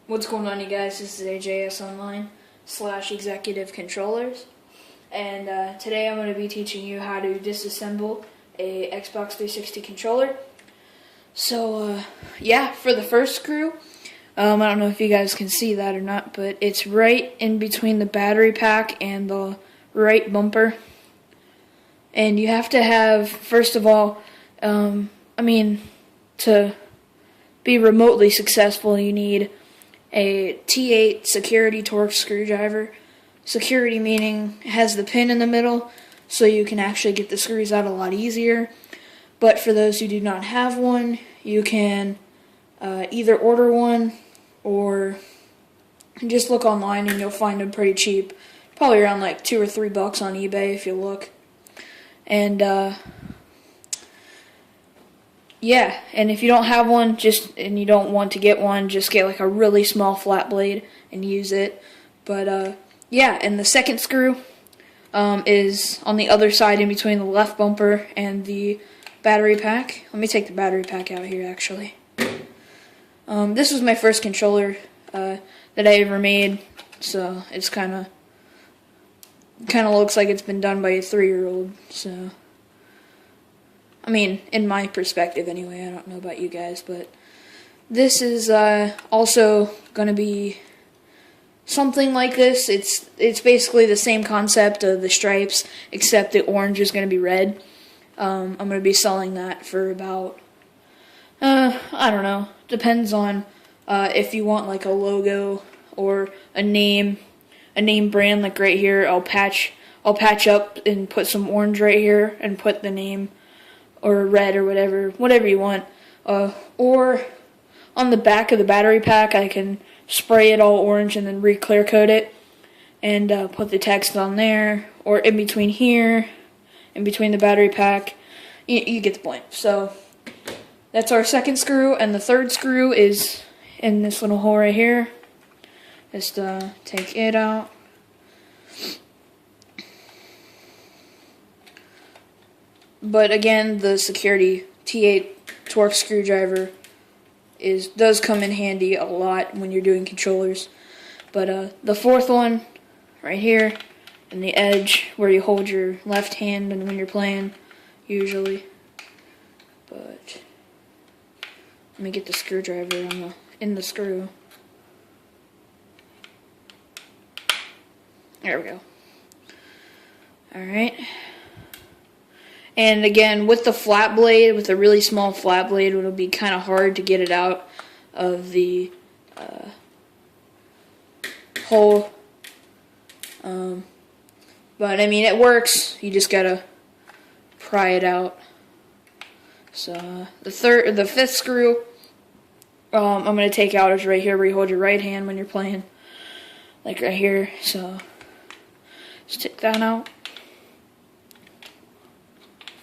What's going on, you guys? This is AJS Online / executivecontrollerz, and today I'm going to be teaching you how to disassemble a Xbox 360 controller. So yeah, for the first screw, I don't know if you guys can see that or not, but it's right in between the battery pack and the right bumper. And you have to have, first of all, to be remotely successful, you need a T8 security torque screwdriver. Security meaning it has the pin in the middle, so you can actually get the screws out a lot easier. But for those who do not have one, you can either order one or just look online and you'll find them pretty cheap. Probably around like $2 or $3 on eBay if you look. And yeah, and if you don't have one, and you don't want to get one, just get like a really small flat blade and use it. But yeah, and the second screw is on the other side in between the left bumper and the battery pack. Let me take the battery pack out here actually. This was my first controller that I ever made, so it's kind of looks like it's been done by a 3-year-old, so I mean, in my perspective anyway. I don't know about you guys, but this is also going to be something like this. It's basically the same concept of the stripes, except the orange is going to be red. I'm going to be selling that for about, I don't know, depends on if you want like a logo or a name brand. Like right here, I'll patch up and put some orange right here and put the name, or red, or whatever you want. Or on the back of the battery pack, I can spray it all orange and then re-clear coat it and put the text on there, or in between here, in between the battery pack. You get the point. So that's our second screw, and the third screw is in this little hole right here. Just take it out. But again, the security T8 torque screwdriver does come in handy a lot when you're doing controllers. But the fourth one, right here, in the edge where you hold your left hand and when you're playing, usually. But let me get the screwdriver in the screw. There we go. Alright. And again, with the flat blade, with a really small flat blade, it'll be kind of hard to get it out of the hole. But I mean, it works. You just gotta pry it out. So the fifth screw, I'm gonna take out is right here where you hold your right hand when you're playing, like right here. So just take that out.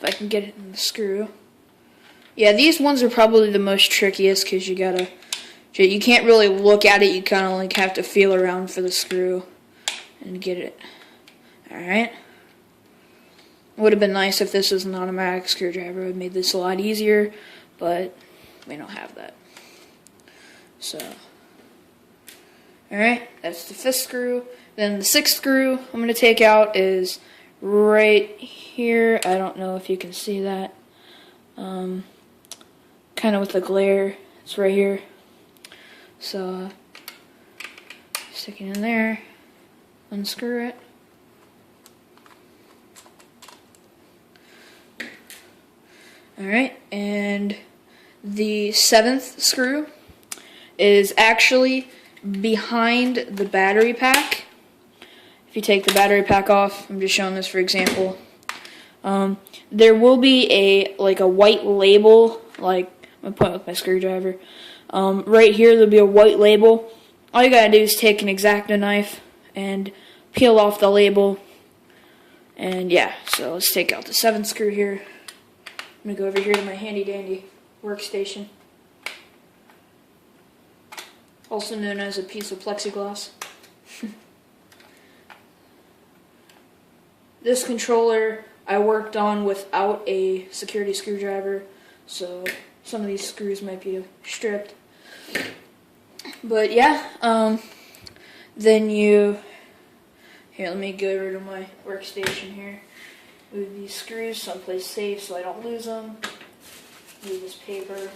If I can get it in the screw. Yeah, these ones are probably the most trickiest because you can't really look at it. You kind of like have to feel around for the screw and get it. Alright. Would have been nice if this was an automatic screwdriver. It would have made this a lot easier, but we don't have that. So, alright, that's the fifth screw. Then the sixth screw I'm going to take out is right here. I don't know if you can see that. Kind of with the glare. It's right here. So, stick it in there. Unscrew it. Alright, and the seventh screw is actually behind the battery pack. If you take the battery pack off, I'm just showing this for example, there will be a white label, like I'm going to point with my screwdriver. Right here there'll be a white label. All you gotta do is take an X-Acto knife and peel off the label. And yeah, so let's take out the seventh screw here. I'm going to go over here to my handy dandy workstation, also known as a piece of plexiglass. This controller I worked on without a security screwdriver, so some of these screws might be stripped. But yeah, then here, let me get rid of my workstation here. Move these screws someplace safe so I don't lose them. Move this paper.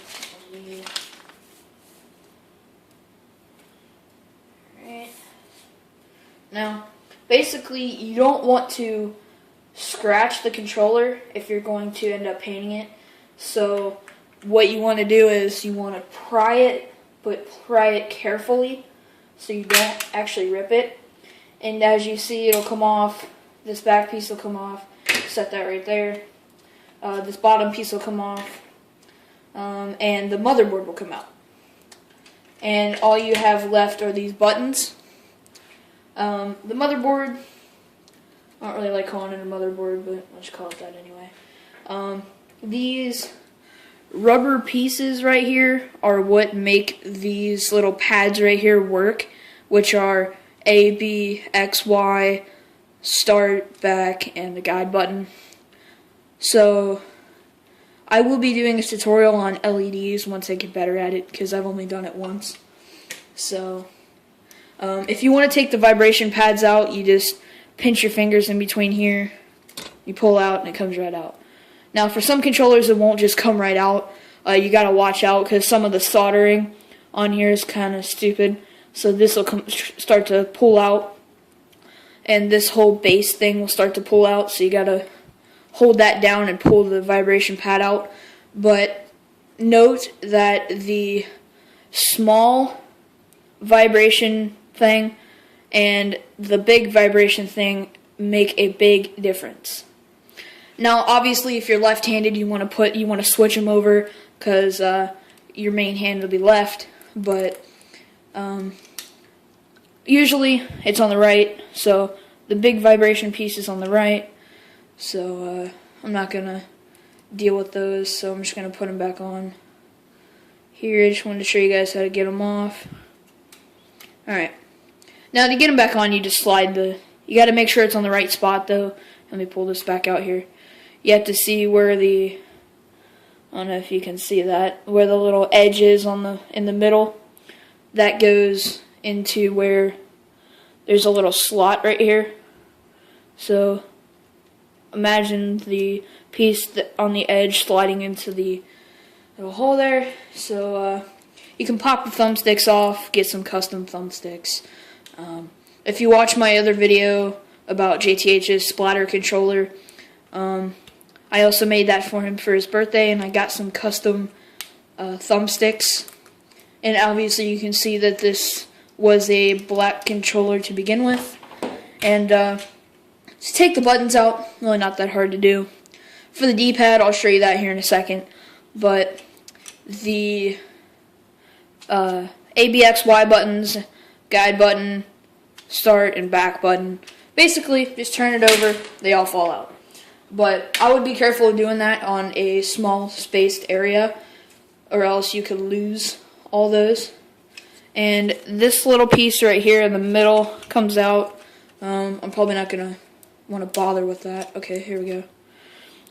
Alright. Now, basically, you don't want to scratch the controller if you're going to end up painting it. So, what you want to do is you want to pry it, but pry it carefully so you don't actually rip it. And as you see, it'll come off. This back piece will come off. Set that right there. This bottom piece will come off. And the motherboard will come out. And all you have left are these buttons. The motherboard, I don't really like calling it a motherboard, but let's call it that anyway. These rubber pieces right here are what make these little pads right here work, which are A, B, X, Y, start, back, and the guide button. So I will be doing a tutorial on LEDs once I get better at it, because I've only done it once. So if you want to take the vibration pads out, you just pinch your fingers in between here, you pull out, and it comes right out. Now for some controllers it won't just come right out. You gotta watch out because some of the soldering on here is kind of stupid. So this will start to pull out, and this whole base thing will start to pull out, so you gotta hold that down and pull the vibration pad out. But note that the small vibration thing and the big vibration thing make a big difference. Now obviously if you're left-handed you want to switch them over because your main hand will be left, but usually it's on the right, so the big vibration piece is on the right. So I'm not gonna deal with those, so I'm just gonna put them back on here. I just wanted to show you guys how to get them off. Alright, now to get them back on, you just slide you gotta make sure it's on the right spot though. Let me pull this back out here. You have to see where I don't know if you can see that, where the little edge is in the middle. That goes into where there's a little slot right here. So imagine the piece on the edge sliding into the little hole there. So you can pop the thumbsticks off, get some custom thumbsticks. If you watch my other video about JTH's splatter controller, I also made that for him for his birthday, and I got some custom thumbsticks. And obviously you can see that this was a black controller to begin with. And just take the buttons out, really not that hard to do. For the D-pad, I'll show you that here in a second. But the ABXY buttons, guide button, start, and back button, basically just turn it over, they all fall out. But I would be careful of doing that on a small spaced area, or else you could lose all those. And this little piece right here in the middle comes out. I'm probably not going to want to bother with that. Okay, here we go.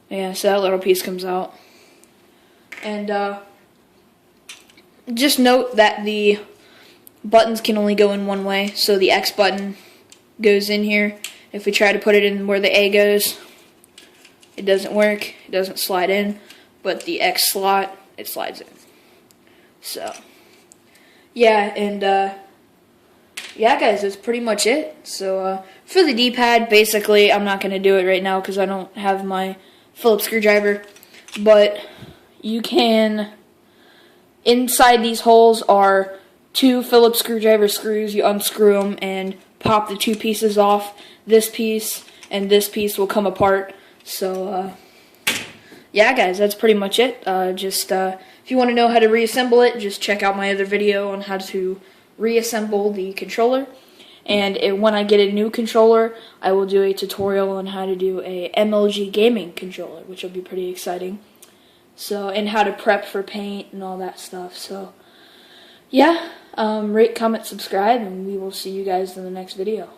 Yeah, so that little piece comes out. And just note that the buttons can only go in one way. So the X button goes in here. If we try to put it in where the A goes, it doesn't work. It doesn't slide in. But the X slot, it slides in. So yeah, and yeah guys, that's pretty much it. So for the D-pad, basically I'm not going to do it right now because I don't have my Phillips screwdriver, but you can, inside these holes are 2 Phillips screwdriver screws. You unscrew them and pop the 2 pieces off. This piece and this piece will come apart. So yeah guys, that's pretty much it. If you want to know how to reassemble it, just check out my other video on how to reassemble the controller. And when I get a new controller, I will do a tutorial on how to do a MLG gaming controller, which will be pretty exciting. So, and how to prep for paint and all that stuff. So yeah, rate, comment, subscribe, and we will see you guys in the next video.